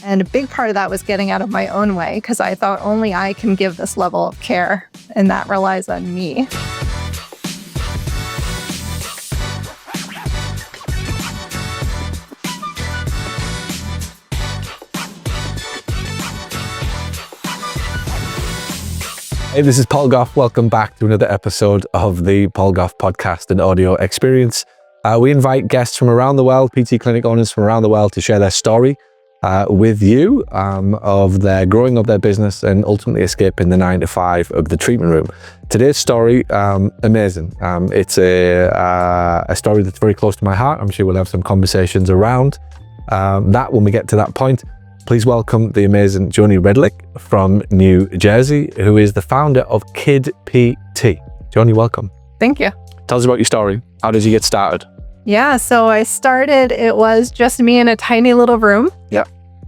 And a big part of that was getting out of my own way because I thought only I can give this level of care and that relies on me. Hey, this is Paul Gough. Welcome back to another episode of the Paul Gough podcast and audio experience. We invite guests from around the world, PT clinic owners from around the world, to share their story with you of their growing up their business and ultimately escaping the 9-to-5 of the treatment room. Today's story, amazing. It's a story that's very close to my heart. I'm sure we'll have some conversations around that when we get to that point. Please welcome the amazing Joni Redlich from New Jersey, who is the founder of Kid PT. Joni, welcome. Thank you. Tell us about your story. How did you get started? Yeah, so I started, it was just me in a tiny little room. Yeah.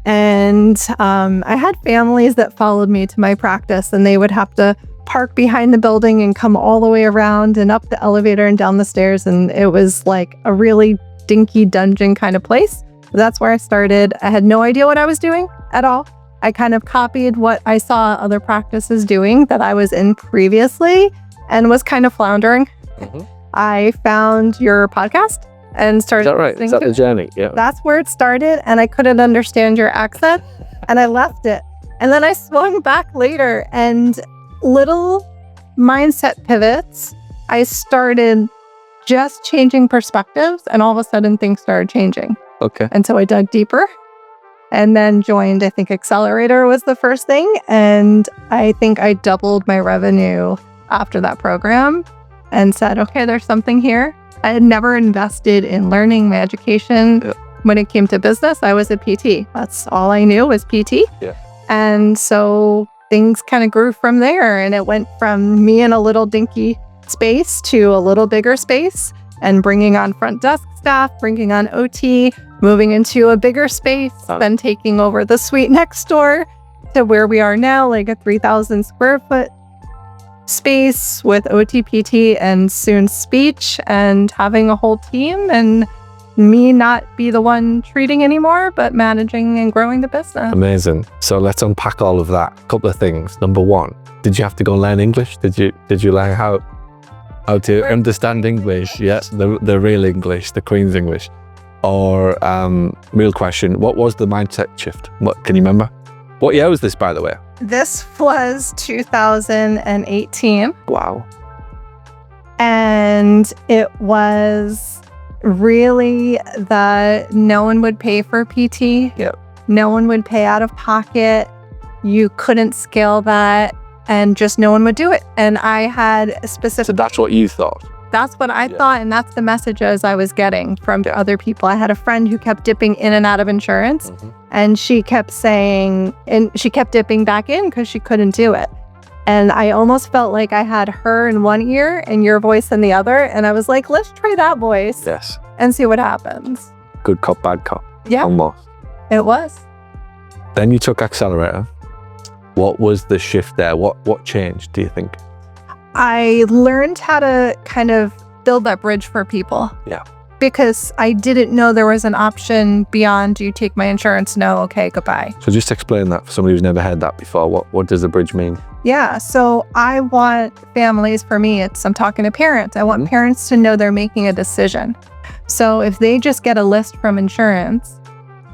And I had families that followed me to my practice, and they would have to park behind the building and come all the way around and up the elevator and down the stairs. And it was like a really dinky dungeon kind of place. That's where I started. I had no idea what I was doing at all. I kind of copied what I saw other practices doing that I was in previously and was kind of floundering. Mm-hmm. I found your podcast and started. Is that right? Is that the journey? Yeah. That's where it started, and I couldn't understand your accent, and I left it. And then I swung back later, and little mindset pivots. I started just changing perspectives, and all of a sudden things started changing. Okay. And so I dug deeper and then joined, I think Accelerator was the first thing. And I think I doubled my revenue after that program and said, okay, there's something here. I had never invested in learning my education. Yeah. When it came to business, I was a PT. That's all I knew was PT. Yeah. And so things kind of grew from there. And it went from me in a little dinky space to a little bigger space and bringing on front desk staff, bringing on OT, moving into a bigger space, then taking over the suite next door to where we are now, like a 3,000 square foot space with OT, PT, and soon speech, and having a whole team, and me not be the one treating anymore, but managing and growing the business. Amazing. So let's unpack all of that. A couple of things. Number one, did you have to go learn English? Did you learn how to understand English? Yes, the real English, the Queen's English. Or real question, what was the mindset shift? What can you remember? What year was this, by the way? This was 2018. Wow. And it was really that no one would pay for PT. Yep. No one would pay out of pocket. You couldn't scale that, and just no one would do it. And I had a specific... So that's what you thought? That's what I thought, and that's the messages I was getting from other people. I had a friend who kept dipping in and out of insurance, and she kept saying, and she kept dipping back in because she couldn't do it. And I almost felt like I had her in one ear and your voice in the other. And I was like, let's try that voice and see what happens. Good cop, bad cop. Yeah. Almost. It was. Then you took Accelerator. What was the shift there? What changed, do you think? I learned how to kind of build that bridge for people. Yeah. Because I didn't know there was an option beyond, do you take my insurance? No, okay, goodbye. So just explain that for somebody who's never heard that before. What does the bridge mean? Yeah, so I want families, for me, I'm talking to parents. I want parents to know they're making a decision. So if they just get a list from insurance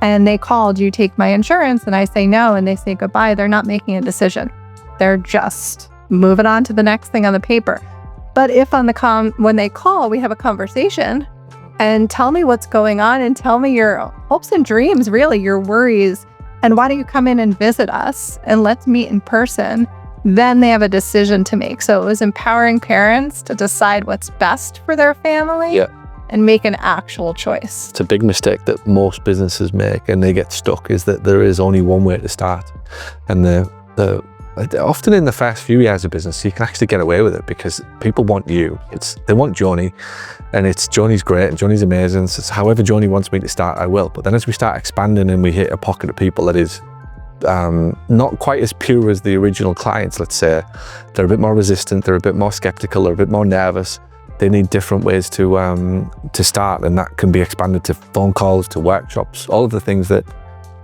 and they call, do you take my insurance? And I say no, and they say goodbye, they're not making a decision. They're just moving on to the next thing on the paper. But if on the when they call, we have a conversation and tell me what's going on and tell me your hopes and dreams, really, your worries. And why don't you come in and visit us and let's meet in person? Then they have a decision to make. So it was empowering parents to decide what's best for their family and make an actual choice. It's a big mistake that most businesses make and they get stuck, is that there is only one way to start. And often in the first few years of business, you can actually get away with it because people want you. They want Joni, and Joni's great and Joni's amazing. So however Joni wants me to start, I will. But then as we start expanding and we hit a pocket of people that is not quite as pure as the original clients, let's say, they're a bit more resistant, they're a bit more skeptical, they're a bit more nervous. They need different ways to start, and that can be expanded to phone calls, to workshops, all of the things that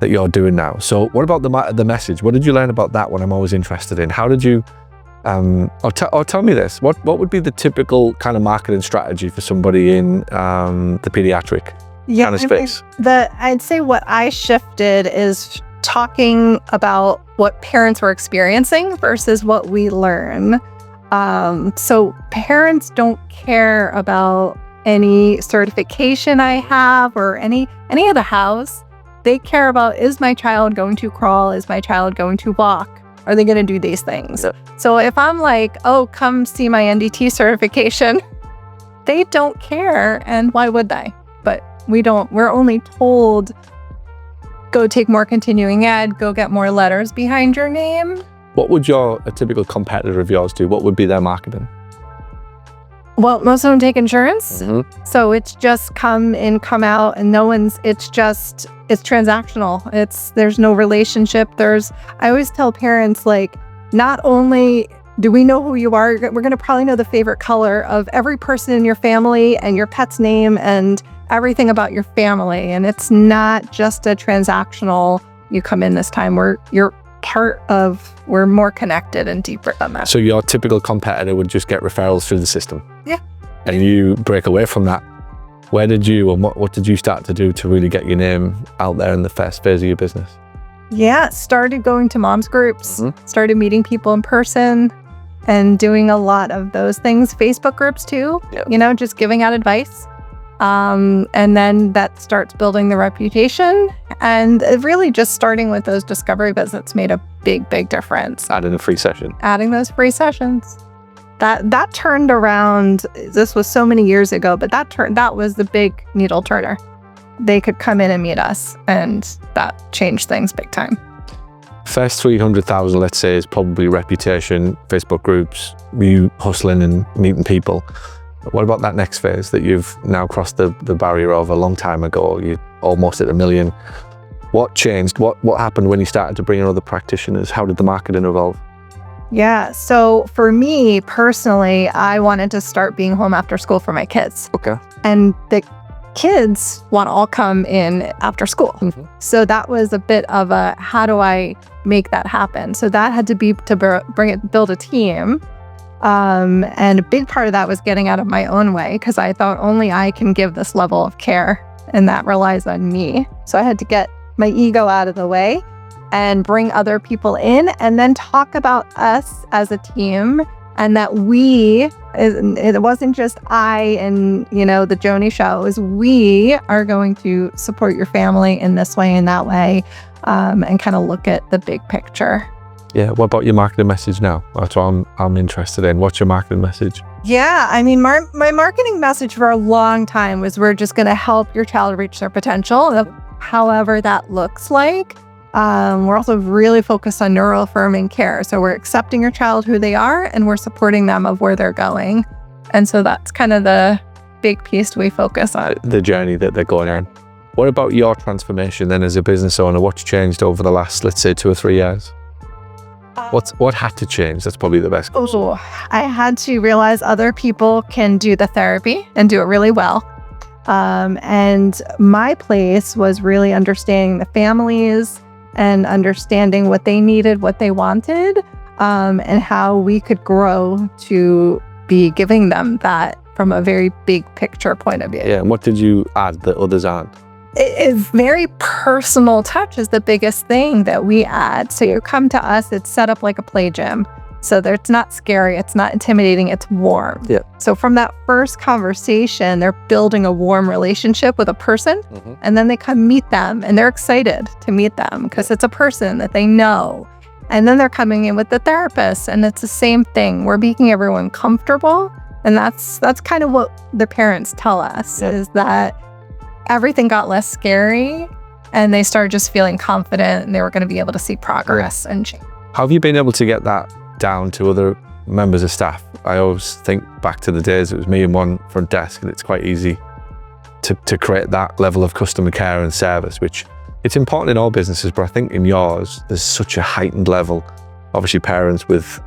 that you're doing now. So what about the message? What did you learn about that one? I'm always interested in. How did you, or tell me this, what would be the typical kind of marketing strategy for somebody in the pediatric kind of space? I'd say what I shifted is talking about what parents were experiencing versus what we learn. So parents don't care about any certification I have or any of the house. They care about, is my child going to crawl? Is my child going to walk? Are they going to do these things? Yeah. So if I'm like, oh, come see my NDT certification, they don't care. And why would they? But we're only told, go take more continuing ed, go get more letters behind your name. What would a typical competitor of yours do? What would be their marketing? Well, most of them take insurance. Mm-hmm. So it's just come in, come out, and it's transactional. There's no relationship. I always tell parents, like, not only do we know who you are, we're going to probably know the favorite color of every person in your family and your pet's name and everything about your family. And it's not just a transactional, you come in this time, we're more connected and deeper than that. So your typical competitor would just get referrals through the system? Yeah. And you break away from that. Where did you, and what did you start to do to really get your name out there in the first phase of your business? Yeah, started going to moms groups, started meeting people in person and doing a lot of those things. Facebook groups too, just giving out advice. And then that starts building the reputation, and really just starting with those discovery visits made a big, big difference. Adding a free session. Adding those free sessions. That turned around. This was so many years ago, but that was the big needle turner. They could come in and meet us, and that changed things big time. First 300,000, let's say, is probably reputation, Facebook groups, you hustling and meeting people. What about that next phase that you've now crossed the barrier of a long time ago? You're almost at 1 million. What changed? What happened when you started to bring in other practitioners? How did the marketing evolve? Yeah, so for me personally, I wanted to start being home after school for my kids. Okay. And the kids want to all come in after school. Mm-hmm. So that was a bit of a, how do I make that happen? So that had to be to build a team. And a big part of that was getting out of my own way, because I thought only I can give this level of care, and that relies on me. So I had to get my ego out of the way and bring other people in, and then talk about us as a team, and that it wasn't just I and, the Joni show. It was, we are going to support your family in this way and that way, and kind of look at the big picture. Yeah. What about your marketing message now? That's what I'm interested in. What's your marketing message? Yeah. I mean, my marketing message for a long time was, we're just going to help your child reach their potential, however that looks like. We're also really focused on neuroaffirming care. So we're accepting your child who they are, and we're supporting them of where they're going. And so that's kind of the big piece we focus on. The journey that they're going on. What about your transformation then as a business owner? What's changed over the last, let's say, 2 or 3 years? What had to change? That's probably the best question. I had to realize other people can do the therapy and do it really well. And my place was really understanding the families and understanding what they needed, what they wanted, and how we could grow to be giving them that from a very big picture point of view. Yeah, and what did you add that others aren't? A very personal touch is the biggest thing that we add. So you come to us, it's set up like a play gym. So it's not scary, it's not intimidating, it's warm. Yeah. So from that first conversation, they're building a warm relationship with a person, and then they come meet them, and they're excited to meet them because it's a person that they know. And then they're coming in with the therapist, and it's the same thing. We're making everyone comfortable, and that's kind of what the parents tell us, is that everything got less scary, and they started just feeling confident, and they were going to be able to see progress and change. How have you been able to get that down to other members of staff? I always think back to the days it was me and one front desk, and it's quite easy to create that level of customer care and service, which it's important in all businesses, but I think in yours, there's such a heightened level. Obviously, parents with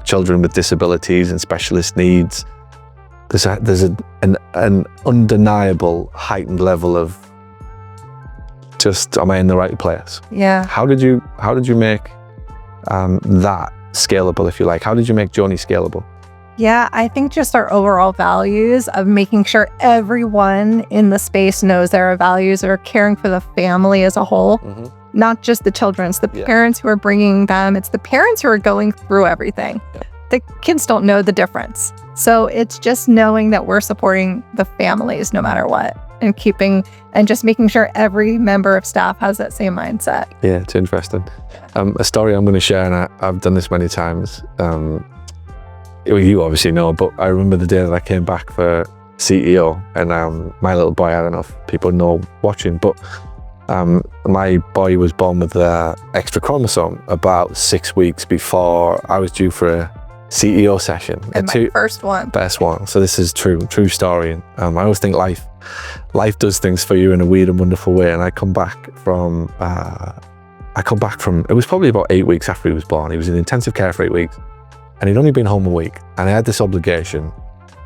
children with disabilities and specialist needs, there's an undeniable heightened level of just, am I in the right place? Yeah. How did you make that scalable, if you like? How did you make Joni scalable? Yeah, I think just our overall values of making sure everyone in the space knows their values or caring for the family as a whole, not just the children. It's the parents who are bringing them. It's the parents who are going through everything. Yeah. The kids don't know the difference. So it's just knowing that we're supporting the families no matter what, and just making sure every member of staff has that same mindset. Yeah, it's interesting. A story I'm going to share, and I've done this many times. You obviously know, but I remember the day that I came back for CEO, and my little boy, I don't know if people know watching, but my boy was born with the extra chromosome about 6 weeks before I was due for a CEO session. And my first one. Best one. So this is true story. I always think life does things for you in a weird and wonderful way. And I come back from, it was probably about 8 weeks after he was born. He was in intensive care for 8 weeks, and he'd only been home a week. And I had this obligation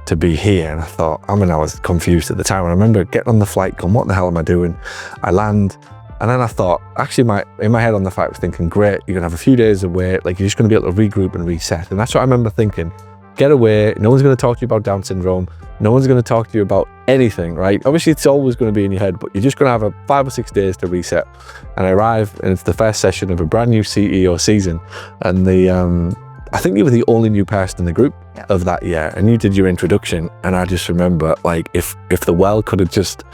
to be here. And I thought, I was confused at the time. And I remember getting on the flight going, what the hell am I doing? I land. And then I thought, actually, in my head on the flight, I was thinking, great, you're gonna have a few days away, like you're just gonna be able to regroup and reset. And that's what I remember thinking. Get away, no one's gonna talk to you about Down syndrome, no one's gonna talk to you about anything, right? Obviously, it's always gonna be in your head, but you're just gonna have 5 or 6 days to reset. And I arrive, and it's the first session of a brand new CEO season. And I think you were the only new person in the group of that year, and you did your introduction. And I just remember, like, if the world could have just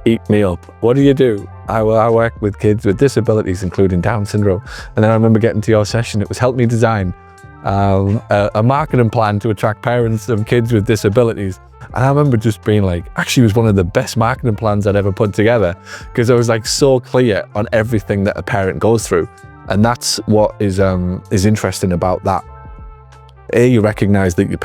eat me up, what do? I work with kids with disabilities, including Down syndrome. And then I remember getting to your session. It was help me design a marketing plan to attract parents of kids with disabilities. And I remember just being like, actually, it was one of the best marketing plans I'd ever put together, because I was like so clear on everything that a parent goes through. And that's what is interesting about that. You recognize that your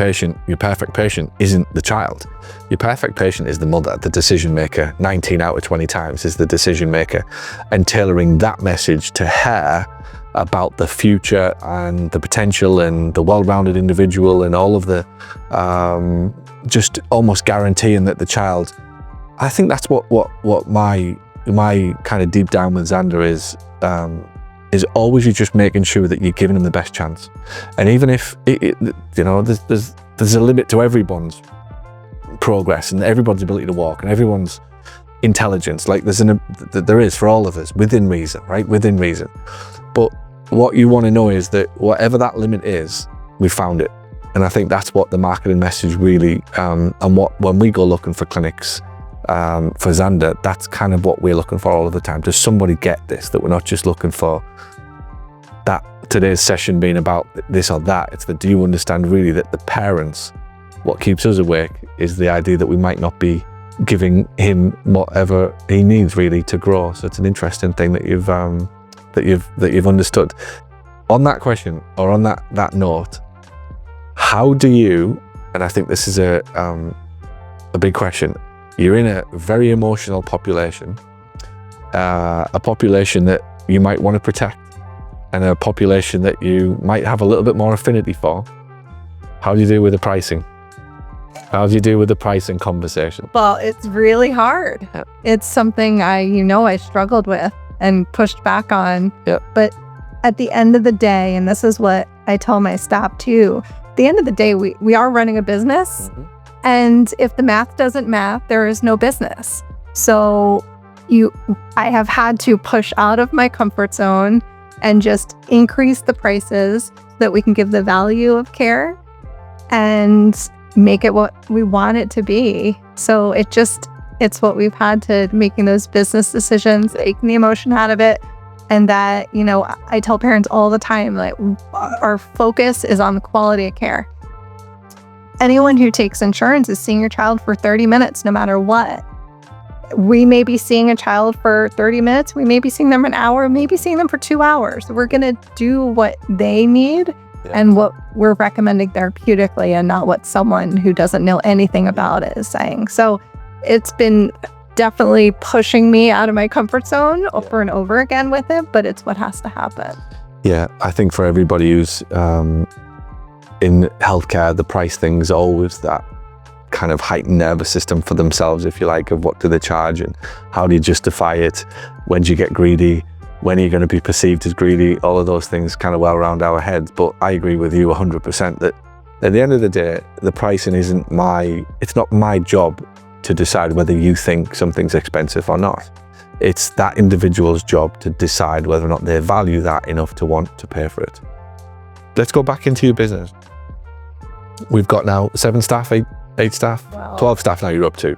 perfect patient isn't the child. Your perfect patient is the mother, the decision maker. 19 out of 20 times is the decision maker, and tailoring that message to her about the future and the potential and the well-rounded individual and all of the, just almost guaranteeing that the child, I think that's what my kind of deep down with Xander is always you just making sure that you're giving them the best chance. And even if there's a limit to everyone's progress and everyone's ability to walk and everyone's intelligence, like there is for all of us, within reason, right? Within reason. But what you want to know is that whatever that limit is, we found it. And I think that's what the marketing message really, and when we go looking for clinics for Xander, that's kind of what we're looking for all of the time. Does somebody get this? That we're not just looking for that today's session being about this or that. It's do you understand really that the parents, what keeps us awake is the idea that we might not be giving him whatever he needs really to grow. So it's an interesting thing that you've understood. On that question, or on that note, how do you, and I think this is a big question, you're in a very emotional population, a population that you might want to protect, and a population that you might have a little bit more affinity for. How do you deal with the pricing? How do you deal with the pricing conversation? Well, it's really hard. Yeah. It's something I struggled with and pushed back on. Yeah. But at the end of the day, and this is what I tell my staff too, at the end of the day, we are running a business. Mm-hmm. And if the math doesn't math, there is no business. So I have had to push out of my comfort zone and just increase the prices so that we can give the value of care and make it what we want it to be. So it's what we've had to making those business decisions, taking the emotion out of it. And that, I tell parents all the time, like, our focus is on the quality of care. Anyone who takes insurance is seeing your child for 30 minutes, no matter what. We may be seeing a child for 30 minutes. We may be seeing them an hour, maybe seeing them for 2 hours. We're going to do what they need and what we're recommending therapeutically, and not what someone who doesn't know anything about it is saying. So it's been definitely pushing me out of my comfort zone over and over again with it, but it's what has to happen. Yeah, I think for everybody who's in healthcare, the price thing is always that kind of heightened nervous system for themselves, if you like, of what do they charge and how do you justify it? When do you get greedy? When are you going to be perceived as greedy? All of those things kind of well around our heads. But I agree with you 100% that at the end of the day, the pricing it's not my job to decide whether you think something's expensive or not. It's that individual's job to decide whether or not they value that enough to want to pay for it. Let's go back into your business. We've got now 7 staff, 8 staff, wow. 12 staff now you're up to.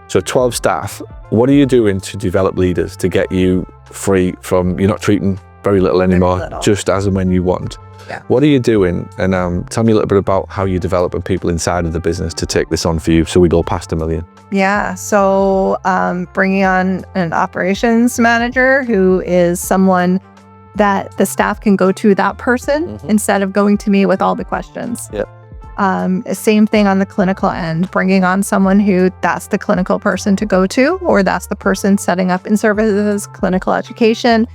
So 12 staff, what are you doing to develop leaders to get you free from, you're not treating very little anymore, just as and when you want? Yeah. What are you doing? And tell me a little bit about how you're developing people inside of the business to take this on for you so we go past 1 million. Yeah, so bringing on an operations manager who is someone that the staff can go to that person instead of going to me with all the questions. Yeah. Same thing on the clinical end, bringing on someone who that's the clinical person to go to, or that's the person setting up in services, clinical education,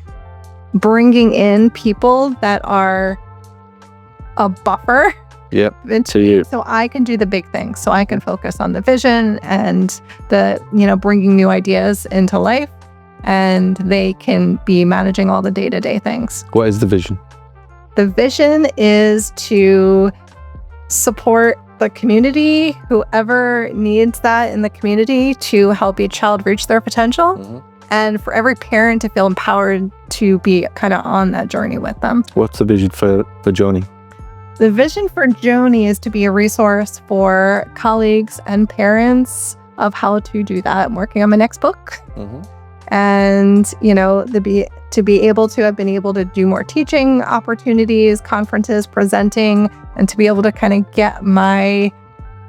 bringing in people that are a buffer. Yep, to you. So I can do the big things. So I can focus on the vision and bringing new ideas into life, and they can be managing all the day-to-day things. What is the vision? The vision is to support the community, whoever needs that in the community, to help each child reach their potential, and for every parent to feel empowered to be kind of on that journey with them. What's the vision for Joni? The vision for Joni is to be a resource for colleagues and parents of how to do that. I'm working on my next book. And, to be able to have been able to do more teaching opportunities, conferences, presenting, and to be able to kind of get my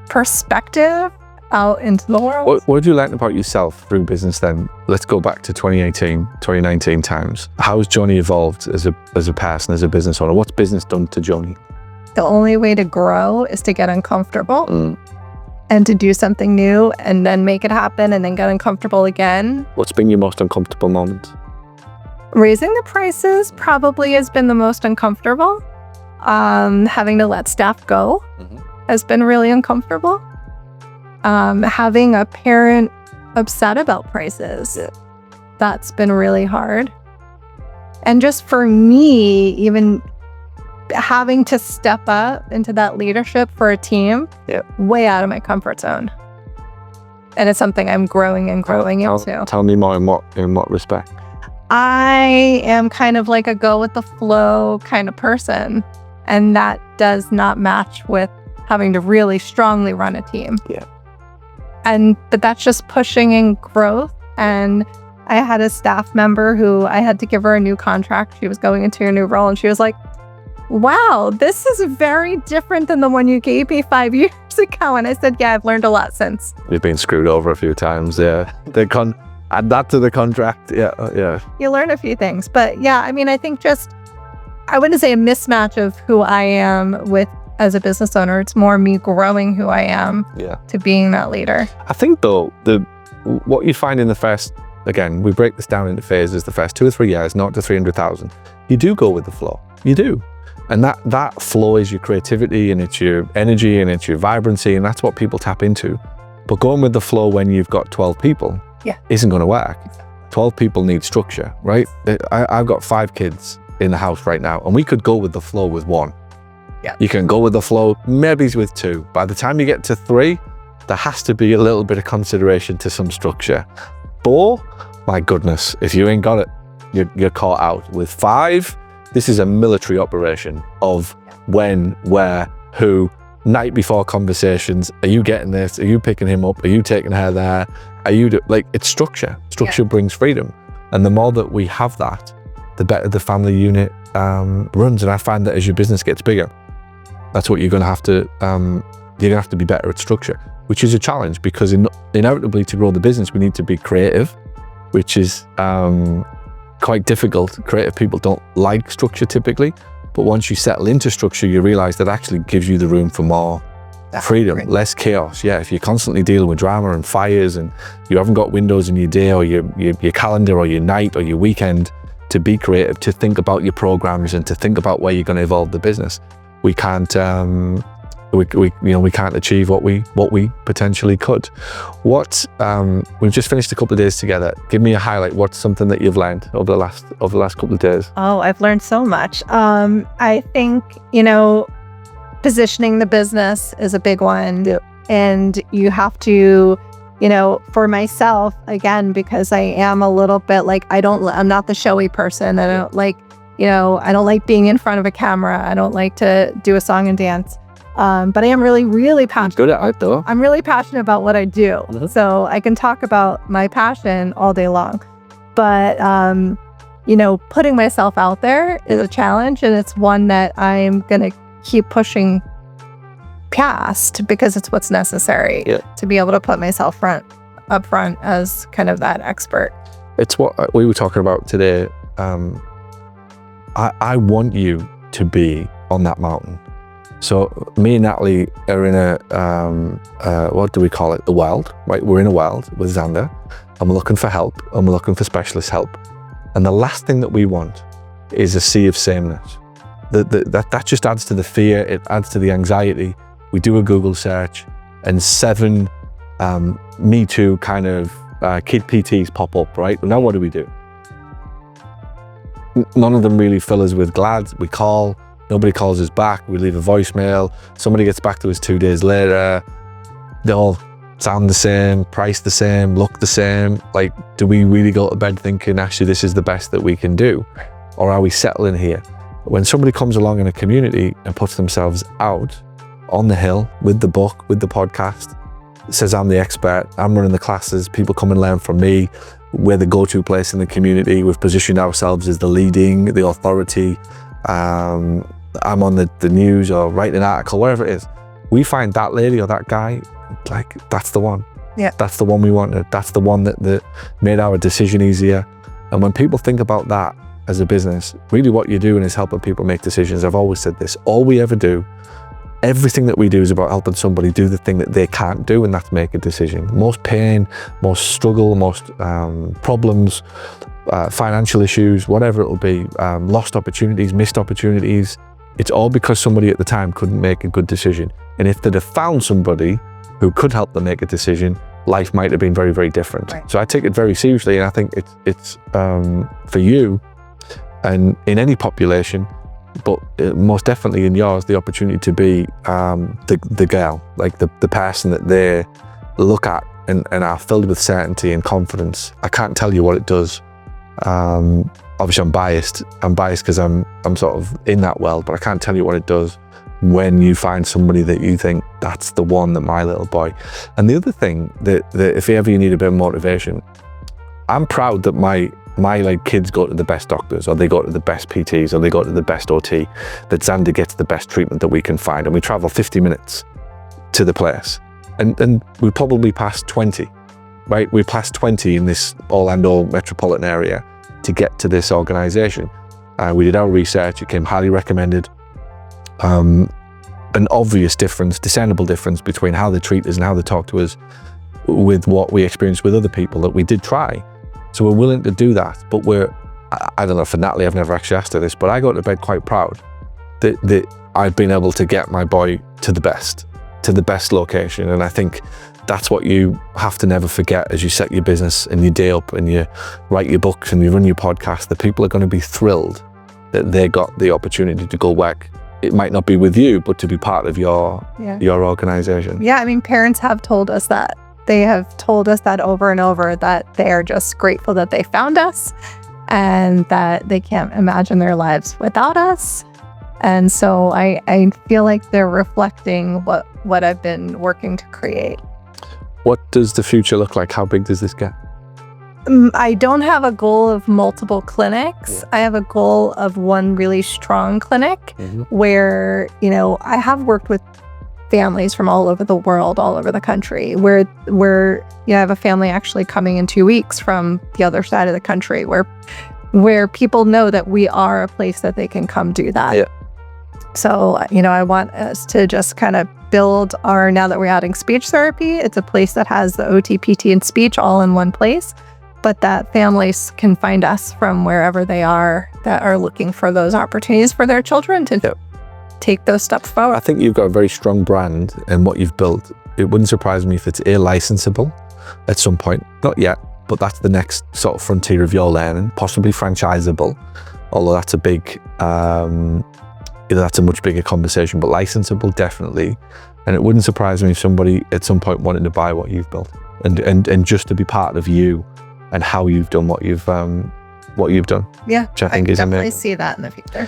perspective out into the world. What have you learned about yourself through business then? Let's go back to 2018, 2019 times. How has Joni evolved as a person, as a business owner? What's business done to Joni? The only way to grow is to get uncomfortable and to do something new and then make it happen and then get uncomfortable again. What's been your most uncomfortable moment? Raising the prices probably has been the most uncomfortable. Having to let staff go has been really uncomfortable. Having a parent upset about prices, that's been really hard. And just for me, even having to step up into that leadership for a team, way out of my comfort zone. And it's something I'm growing into. Tell me more in what respect? I am kind of like a go with the flow kind of person. And that does not match with having to really strongly run a team. Yeah. But that's just pushing in growth. And I had a staff member who I had to give her a new contract. She was going into a new role and she was like, wow, this is very different than the one you gave me 5 years ago. And I said, yeah, I've learned a lot since. You've been screwed over a few times, yeah. Add that to the contract, yeah. You learn a few things. But yeah, I mean, I think I wouldn't say a mismatch of who I am as a business owner. It's more me growing who I am to being that leader. I think though, what you find in the first, again, we break this down into phases, the first 2 or 3 years, not to 300,000, you do go with the flow. You do. And that flow is your creativity and it's your energy and it's your vibrancy, and that's what people tap into. But going with the flow when you've got 12 people isn't going to work. 12 people need structure, right? I've got 5 kids in the house right now, and we could go with the flow with 1. Yeah. You can go with the flow maybe with 2. By the time you get to 3, there has to be a little bit of consideration to some structure. 4, my goodness, if you ain't got it, you're caught out. With 5, this is a military operation of when, where, who, night before conversations. Are you getting this? Are you picking him up? Are you taking her there? It's structure. Structure brings freedom. And the more that we have that, the better the family unit runs. And I find that as your business gets bigger, that's what you're going to have to be better at structure, which is a challenge because inevitably to grow the business, we need to be creative, which is quite difficult. Creative people don't like structure typically, but once you settle into structure, you realize that actually gives you the room for more freedom, less chaos. Yeah, if you're constantly dealing with drama and fires and you haven't got windows in your day or your calendar or your night or your weekend to be creative, to think about your programs and to think about where you're going to evolve the business, we can't we can't achieve what we potentially could. We've just finished a couple of days together. Give me a highlight. What's something that you've learned over the last couple of days? Oh, I've learned so much. I think, positioning the business is a big one. Yeah. And you have to, for myself, again, because I am a little bit like, I'm not the showy person. I don't like, I don't like being in front of a camera. I don't like to do a song and dance. But I am really, really passionate. Good at it, though. I'm really passionate about what I do. Mm-hmm. So I can talk about my passion all day long. But, putting myself out there is a challenge. And it's one that I'm going to keep pushing past because it's what's necessary to be able to put myself up front as kind of that expert. It's what we were talking about today. I want you to be on that mountain. So me and Natalie are in a, what do we call it? The world, right? We're in a world with Xander and we're looking for help and we're looking for specialist help. And the last thing that we want is a sea of sameness. That just adds to the fear. It adds to the anxiety. We do a Google search and 7 Me Too kind of kid PTs pop up, right? Now what do? None of them really fill us with glad. We call. Nobody calls us back. We leave a voicemail. Somebody gets back to us 2 days later. They all sound the same, price the same, look the same. Like, do we really go to bed thinking, actually, this is the best that we can do? Or are we settling here? When somebody comes along in a community and puts themselves out on the hill with the book, with the podcast, says, I'm the expert, I'm running the classes, people come and learn from me, we're the go-to place in the community, we've positioned ourselves as the authority, I'm on the news or writing an article, whatever it is. We find that lady or that guy, like, that's the one. Yeah. That's the one we wanted. That's the one that made our decision easier. And when people think about that as a business, really what you're doing is helping people make decisions. I've always said this, all we ever do, everything that we do is about helping somebody do the thing that they can't do, and that's make a decision. Most pain, most struggle, most problems, financial issues, whatever it'll be, lost opportunities, missed opportunities, it's all because somebody at the time couldn't make a good decision. And if they'd have found somebody who could help them make a decision, life might have been very, very different. Right. So I take it very seriously, and I think it's for you and in any population, but most definitely in yours, the opportunity to be the girl, like the person that they look at and are filled with certainty and confidence. I can't tell you what it does. Obviously I'm biased because I'm sort of in that world, but I can't tell you what it does when you find somebody that you think, that's the one, that my little boy. And the other thing that if ever you need a bit of motivation, I'm proud that my like kids go to the best doctors, or they go to the best PTs, or they go to the best OT, that Xander gets the best treatment that we can find. And we travel 50 minutes to the place, and we probably passed 20, right? We passed 20 in this Orlando metropolitan area to get to this organization. We did our research, it came highly recommended. An obvious difference, discernible difference between how they treat us and how they talk to us with what we experienced with other people that we did try. So we're willing to do that, but I don't know, for Natalie, I've never actually asked her this, but I go to bed quite proud that I've been able to get my boy to the best location. And I think that's what you have to never forget as you set your business and your day up and you write your books and you run your podcast, that people are going to be thrilled that they got the opportunity to go work. It might not be with you, but to be part of your organization. Yeah, I mean, parents have told us that. They have told us that over and over, that they are just grateful that they found us and that they can't imagine their lives without us. And so I feel like they're reflecting what I've been working to create. What does the future look like? How big does this get? I don't have a goal of multiple clinics. Yeah. I have a goal of one really strong clinic where, I have worked with families from all over the world, all over the country, where I have a family actually coming in 2 weeks from the other side of the country where people know that we are a place that they can come do that. Yeah. So, I want us to just kind of build now that we're adding speech therapy, it's a place that has the OT, PT, and speech all in one place, but that families can find us from wherever they are that are looking for those opportunities for their children to do. take those steps forward. I think you've got a very strong brand in what you've built. It wouldn't surprise me if it's licensable at some point. Not yet, but that's the next sort of frontier of your learning, possibly franchisable, although that's a big, that's a much bigger conversation, but licensable, definitely. And it wouldn't surprise me if somebody at some point wanted to buy what you've built and just to be part of you and how you've done what you've done. Yeah, which I think is definitely amazing. see that in the future.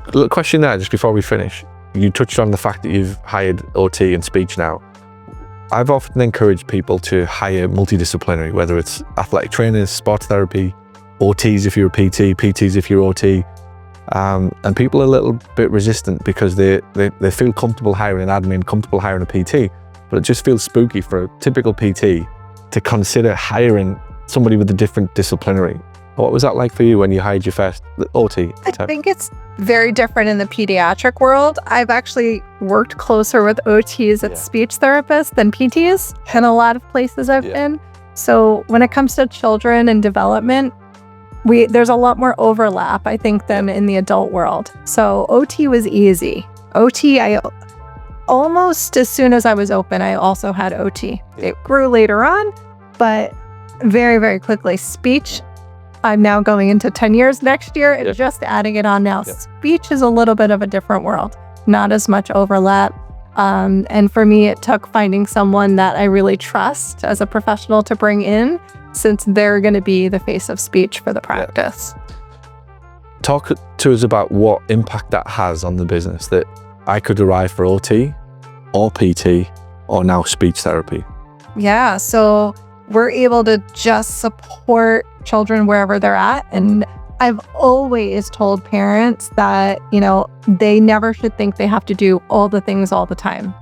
Little question there, just before we finish. You touched on the fact that you've hired OT and speech now. I've often encouraged people to hire multidisciplinary, whether it's athletic trainers, sports therapy, OTs if you're a PT, PTs if you're OT. And people are a little bit resistant because they feel comfortable hiring an admin, comfortable hiring a PT, but it just feels spooky for a typical PT to consider hiring somebody with a different disciplinary. What was that like for you when you hired your first OT? I think it's very different in the pediatric world. I've actually worked closer with OTs at speech therapists than PTs in a lot of places I've been. So when it comes to children and development, there's a lot more overlap, I think, than in the adult world. So OT was easy. OT, I almost as soon as I was open, I also had OT. It grew later on, but very, very quickly. Speech, I'm now going into 10 years next year and just adding it on now. Speech is a little bit of a different world, not as much overlap. And for me, it took finding someone that I really trust as a professional to bring in, since they're going to be the face of speech for the practice. Talk to us about what impact that has on the business that I could derive for OT or PT or now speech therapy. Yeah, so we're able to just support children wherever they're at. And I've always told parents that, they never should think they have to do all the things all the time.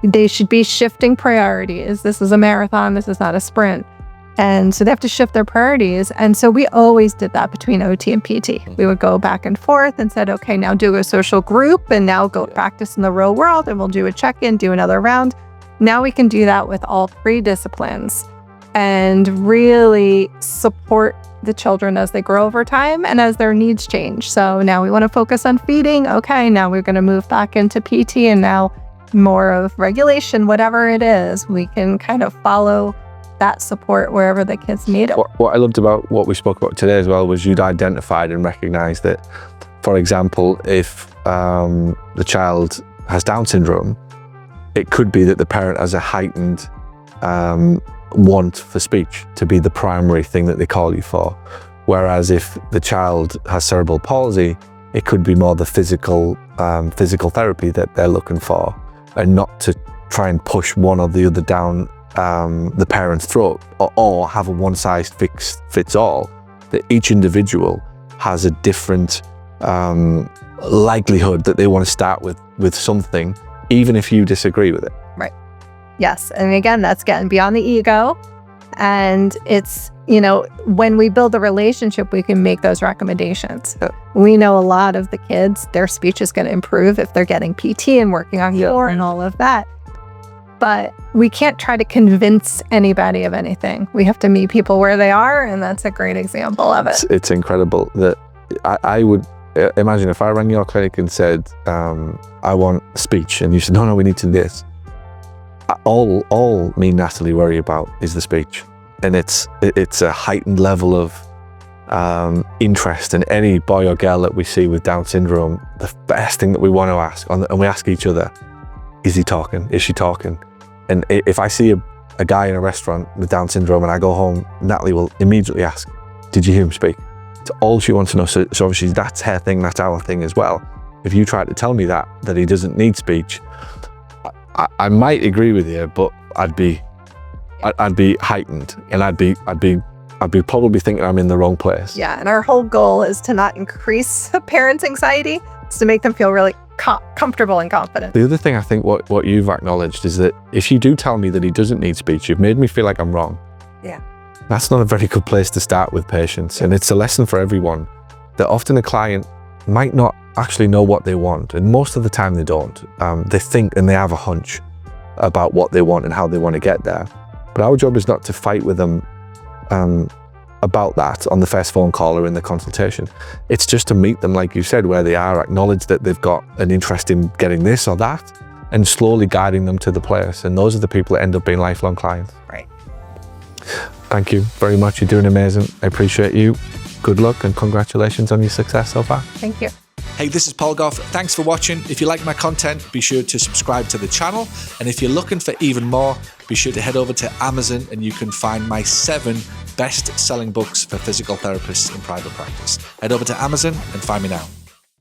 They should be shifting priorities. This is a marathon. This is not a sprint. And so they have to shift their priorities. And so we always did that between OT and PT. We would go back and forth and said, okay, now do a social group and now go practice in the real world and we'll do a check-in, do another round. Now we can do that with all three disciplines and really support the children as they grow over time and as their needs change. So now we want to focus on feeding. Okay, now we're going to move back into PT and now more of regulation, whatever it is, we can kind of follow that support wherever the kids need it. What I loved about what we spoke about today as well was you'd identified and recognized that, for example, if the child has Down syndrome, it could be that the parent has a heightened want for speech to be the primary thing that they call you for. Whereas if the child has cerebral palsy, it could be more the physical therapy that they're looking for, and not to try and push one or the other down the parent's throat, or have a one-size-fits-all, that each individual has a different likelihood that they want to start with something, even if you disagree with it. Right. Yes. And again, that's getting beyond the ego. And it's, when we build a relationship, we can make those recommendations. We know a lot of the kids, their speech is going to improve if they're getting PT and working on core and all of that. But we can't try to convince anybody of anything. We have to meet people where they are, and that's a great example of it. It's incredible that I would imagine if I rang your clinic and said, I want speech, and you said, no, we need to do this. All me and Natalie worry about is the speech. And it's a heightened level of interest in any boy or girl that we see with Down syndrome. The first thing that we want to ask, and we ask each other, is he talking? Is she talking? And if I see a guy in a restaurant with Down syndrome and I go home, Natalie will immediately ask, did you hear him speak? It's all she wants to know. So obviously that's her thing, that's our thing as well. If you try to tell me that he doesn't need speech, I might agree with you, but I'd be heightened, and I'd be probably thinking I'm in the wrong place. Yeah, and our whole goal is to not increase parents' anxiety. It's to make them feel really comfortable and confident. The other thing I think what you've acknowledged is that if you do tell me that he doesn't need speech, you've made me feel like I'm wrong. Yeah. That's not a very good place to start with patients. And it's a lesson for everyone that often a client might not actually know what they want. And most of the time they don't. They think and they have a hunch about what they want and how they want to get there. But our job is not to fight with them about that on the first phone call or in the consultation. It's just to meet them, like you said, where they are, acknowledge that they've got an interest in getting this or that, and slowly guiding them to the place. And those are the people that end up being lifelong clients. Right. Thank you very much. You're doing amazing. I appreciate you. Good luck and congratulations on your success so far. Thank you. Hey, this is Paul Gough. Thanks for watching. If you like my content, be sure to subscribe to the channel. And if you're looking for even more, be sure to head over to Amazon and you can find my 7 best-selling books for physical therapists in private practice. Head over to Amazon and find me now.